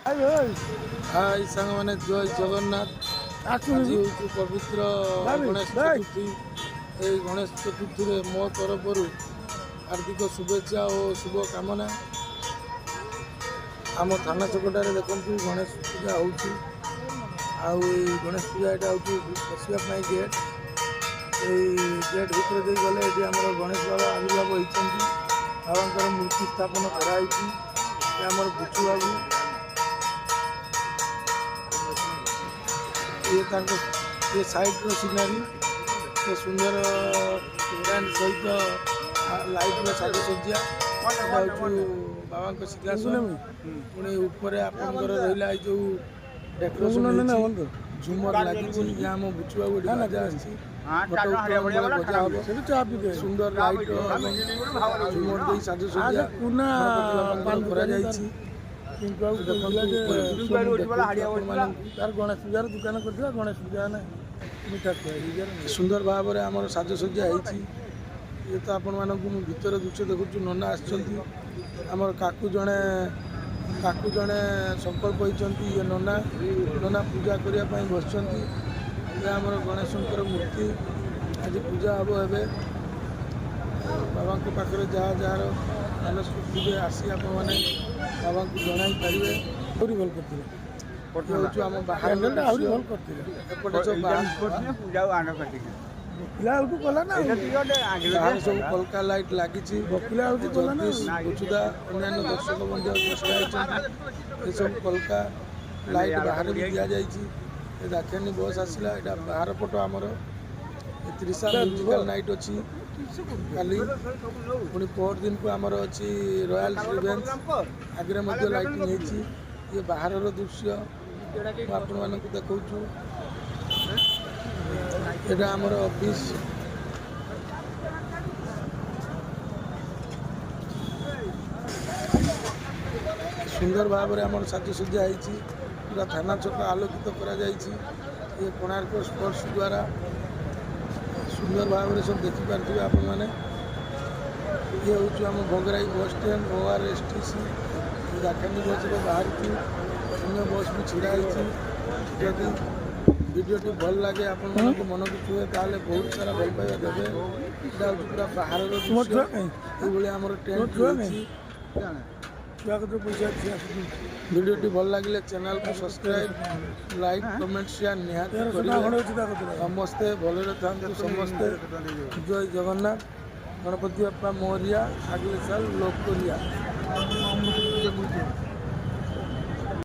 हाय सांग मैंने जय जगन्नाथ। आज हूँ पवित्र गणेश चतुर्थी। ये गणेश चतुर्थी रे मो तरफ हार्दिक शुभेच्छा और शुभ कामना। आम थाना चकटारे देखु गणेश पूजा हो गणेश पूजा यहाँ हूँ बसवाई गेट। गेट भितर गले ये आम गणेश बाबा आविर्भाव होती बाबा मूर्ति स्थापन कराई। बुचु बाबू ये साइड रो सीनारी ये सुंदर ब्रांड सहित लाइट रो साजसज्जा बाबा सिंहासन पुणी उपर आपंकर रहा जो डेकोरेशन झुमर लगी जहाँ आम बुचु बाबू बजा बजा हम सुंदर लाइट झुमर दे साजसज्जा तार गणेश पूजार दुकान कर गणेश पूजा मीठा सुंदर भाव में आम साजसज्जा होती। ये तो आपण मानक भीतर दृश्य देखु नना आमर काकू जड़े संकल्प होती ये नना नना पूजा करने बस आम गणेशंकर मूर्ति आज पूजा हम ए बाबा पाखे जहाँ जार मानसिक आसी आप बाबा को जन पारे भल करते आम बाहर सब कलका लाइट लगी बुचुदा अन्य दर्शक बंधु ये सब कलका लाइट बाहर भी दि जाए। दाक्षिणी बस आसला यहाँ बाहर पट आमर त्रिशा म्यूजिकल नाइट अच्छी काली पुणी पर दिन को आमर अच्छी रॉयल रिवेंज आगे लाइटिंग होती। ये बाहर दृश्य आपण मान देखु यहाँ आमर ऑफिस सुंदर भाव में आम साजसज्जा होती पूरा थाना छक आलोकित करा ये कोणार्क स्पोर्ट्स द्वारा सुंदर भाव में सब देखिपारे आपण मैंने ये हूँ आम भोगराई बस स्टैंड ORSTC दाक्षिणी बस बाहर अन्य बस भी छिड़ा जदि वीडियोटी भल लगे आपण मन को छुए ताले बहुत सारा भल पाइबा देवे। यहाँ हूँ पूरा बाहर दृश्य आम टेंट वीडियोटी भल लगे चैनल को सब्सक्राइब लाइक कमेंट शेयर निहाती समस्ते भलरे था समस्ते। जय जगन्नाथ गणपति बापा मोरिया अगले साल लोक करिया।